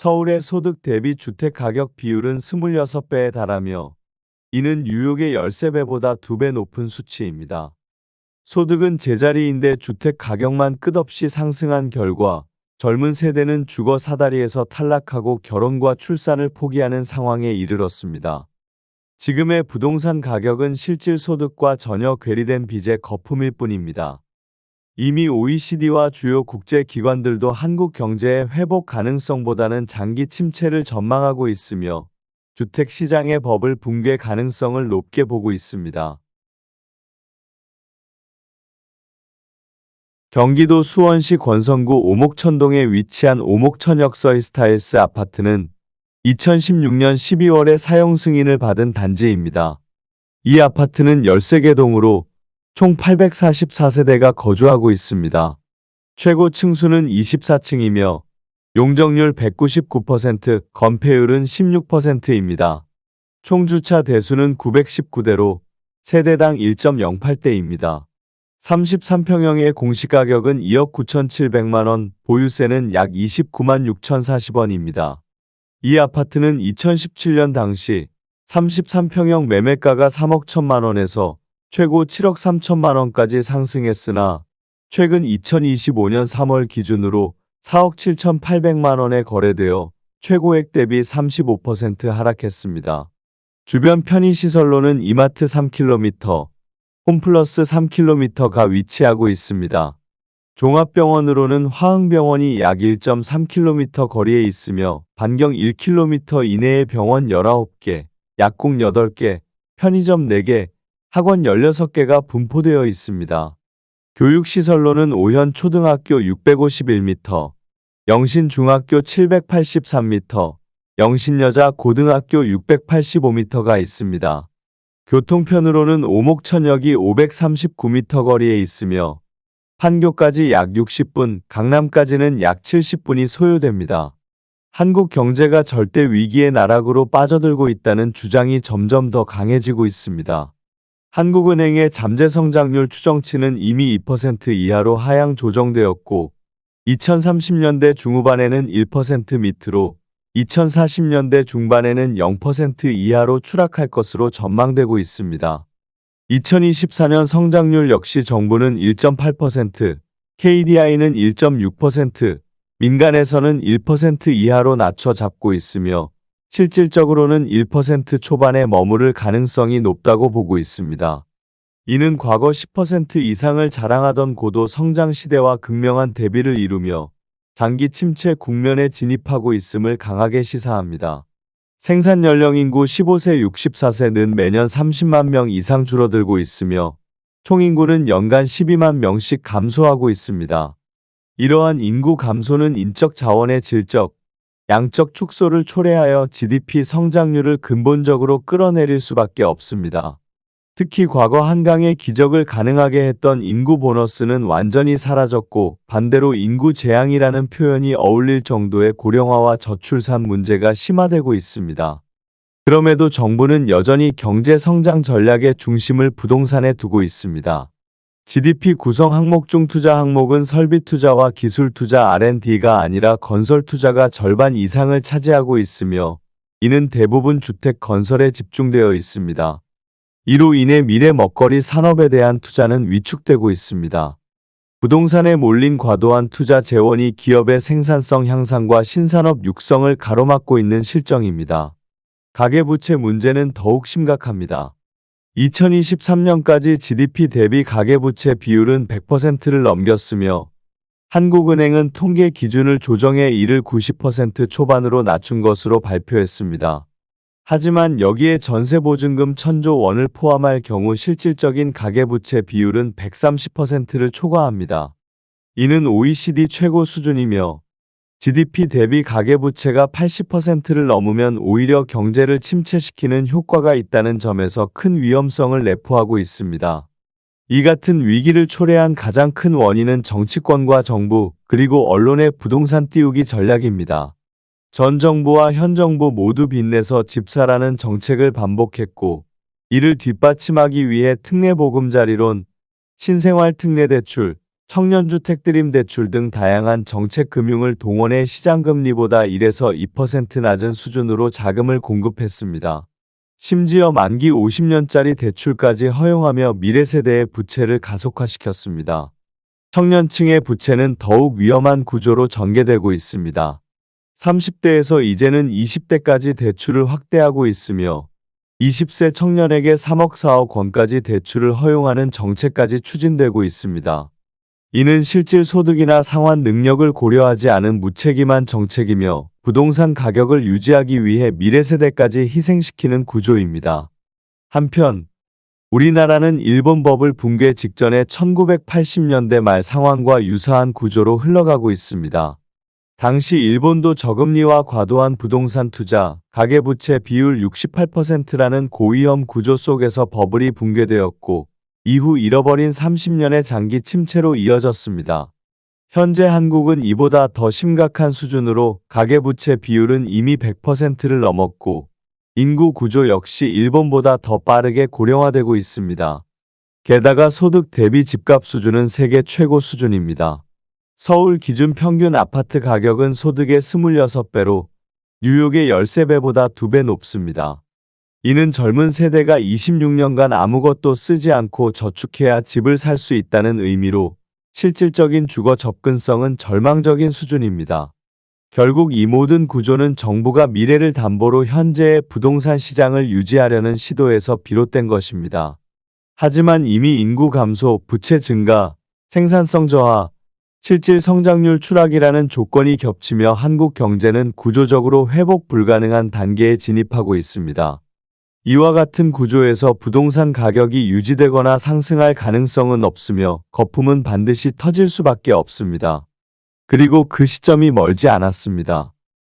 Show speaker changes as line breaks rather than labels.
서울의 소득 대비 주택 가격 비율은 26배에 달하며 이는 뉴욕의 13배보다 2배 높은 수치입니다. 소득은 제자리인데 주택 가격만 끝없이 상승한 결과 젊은 세대는 주거 사다리에서 탈락하고 결혼과 출산을 포기하는 상황에 이르렀습니다. 지금의 부동산 가격은 실질 소득과 전혀 괴리된 빚의 거품일 뿐입니다. 이미 OECD와 주요 국제 기관들도 한국 경제의 회복 가능성보다는 장기 침체를 전망하고 있으며 주택 시장의 버블 붕괴 가능성을 높게 보고 있습니다. 경기도 수원시 권선구 오목천동에 위치한 오목천역 서이스타일스 아파트는 2016년 12월에 사용 승인을 받은 단지입니다. 이 아파트는 13개 동으로 총 844세대가 거주하고 있습니다. 최고 층수는 24층이며 용적률 199%, 건폐율은 16%입니다. 총 주차 대수는 919대로 세대당 1.08대입니다. 33평형의 공시가격은 2억 9,700만원, 보유세는 약 29만 6,040원입니다. 이 아파트는 2017년 당시 33평형 매매가가 3억 1천만원에서 최고 7억 3천만원까지 상승했으나 최근 2025년 3월 기준으로 4억 7,800만원에 거래되어 최고액 대비 35% 하락했습니다. 주변 편의시설로는 이마트 3km, 홈플러스 3km가 위치하고 있습니다. 종합병원으로는 화흥병원이 약 1.3km 거리에 있으며 반경 1km 이내에 병원 19개, 약국 8개, 편의점 4개, 학원 16개가 분포되어 있습니다. 교육시설로는 오현초등학교 651m, 영신중학교 783m, 영신여자고등학교 685m가 있습니다. 교통편으로는 오목천역이 539m 거리에 있으며 판교까지 약 60분, 강남까지는 약 70분이 소요됩니다. 한국 경제가 절대 위기의 나락으로 빠져들고 있다는 주장이 점점 더 강해지고 있습니다. 한국은행의 잠재 성장률 추정치는 이미 2% 이하로 하향 조정되었고 2030년대 중후반에는 1% 밑으로 2040년대 중반에는 0% 이하로 추락할 것으로 전망되고 있습니다. 2024년 성장률 역시 정부는 1.8%, KDI는 1.6%, 민간에서는 1% 이하로 낮춰 잡고 있으며 실질적으로는 1% 초반에 머무를 가능성이 높다고 보고 있습니다. 이는 과거 10% 이상을 자랑하던 고도 성장 시대와 극명한 대비를 이루며 장기 침체 국면에 진입하고 있음을 강하게 시사합니다. 생산 연령 인구 15세 64세는 매년 30만 명 이상 줄어들고 있으며 총인구는 연간 12만 명씩 감소하고 있습니다. 이러한 인구 감소는 인적 자원의 질적, 양적 축소를 초래하여 GDP 성장률을 근본적으로 끌어내릴 수밖에 없습니다. 특히 과거 한강의 기적을 가능하게 했던 인구 보너스는 완전히 사라졌고 반대로 인구 재앙이라는 표현이 어울릴 정도의 고령화와 저출산 문제가 심화되고 있습니다. 그럼에도 정부는 여전히 경제 성장 전략의 중심을 부동산에 두고 있습니다. GDP 구성 항목 중 투자 항목은 설비 투자와 기술 투자 R&D가 아니라 건설 투자가 절반 이상을 차지하고 있으며 이는 대부분 주택 건설에 집중되어 있습니다. 이로 인해 미래 먹거리 산업에 대한 투자는 위축되고 있습니다. 부동산에 몰린 과도한 투자 재원이 기업의 생산성 향상과 신산업 육성을 가로막고 있는 실정입니다. 가계부채 문제는 더욱 심각합니다. 2023년까지 GDP 대비 가계부채 비율은 100%를 넘겼으며 한국은행은 통계 기준을 조정해 이를 90% 초반으로 낮춘 것으로 발표했습니다. 하지만 여기에 전세보증금 1,000조 원을 포함할 경우 실질적인 가계부채 비율은 130%를 초과합니다. 이는 OECD 최고 수준이며 GDP 대비 가계부채가 80%를 넘으면 오히려 경제를 침체시키는 효과가 있다는 점에서 큰 위험성을 내포하고 있습니다. 이 같은 위기를 초래한 가장 큰 원인은 정치권과 정부, 그리고 언론의 부동산 띄우기 전략입니다. 전 정부와 현 정부 모두 빚내서 집사라는 정책을 반복했고 이를 뒷받침하기 위해 특례보금자리론, 신생활 특례대출, 청년주택 드림 대출 등 다양한 정책 금융을 동원해 시장금리보다 1에서 2% 낮은 수준으로 자금을 공급했습니다. 심지어 만기 50년짜리 대출까지 허용하며 미래 세대의 부채를 가속화시켰습니다. 청년층의 부채는 더욱 위험한 구조로 전개되고 있습니다. 30대에서 이제는 20대까지 대출을 확대하고 있으며 20세 청년에게 3억 4억 원까지 대출을 허용하는 정책까지 추진되고 있습니다. 이는 실질 소득이나 상환 능력을 고려하지 않은 무책임한 정책이며 부동산 가격을 유지하기 위해 미래 세대까지 희생시키는 구조입니다. 한편 우리나라는 일본 버블 붕괴 직전의 1980년대 말 상황과 유사한 구조로 흘러가고 있습니다. 당시 일본도 저금리와 과도한 부동산 투자, 가계부채 비율 68%라는 고위험 구조 속에서 버블이 붕괴되었고 이후 잃어버린 30년의 장기 침체로 이어졌습니다. 현재 한국은 이보다 더 심각한 수준으로 가계부채 비율은 이미 100%를 넘었고 인구 구조 역시 일본보다 더 빠르게 고령화되고 있습니다. 게다가 소득 대비 집값 수준은 세계 최고 수준입니다. 서울 기준 평균 아파트 가격은 소득의 26배로 뉴욕의 13배보다 2배 높습니다. 이는 젊은 세대가 26년간 아무것도 쓰지 않고 저축해야 집을 살 수 있다는 의미로 실질적인 주거 접근성은 절망적인 수준입니다. 결국 이 모든 구조는 정부가 미래를 담보로 현재의 부동산 시장을 유지하려는 시도에서 비롯된 것입니다. 하지만 이미 인구 감소, 부채 증가, 생산성 저하, 실질 성장률 추락이라는 조건이 겹치며 한국 경제는 구조적으로 회복 불가능한 단계에 진입하고 있습니다. 이와 같은 구조에서 부동산 가격이 유지되거나 상승할 가능성은 없으며 거품은 반드시 터질 수밖에 없습니다. 그리고 그 시점이 멀지 않았습니다.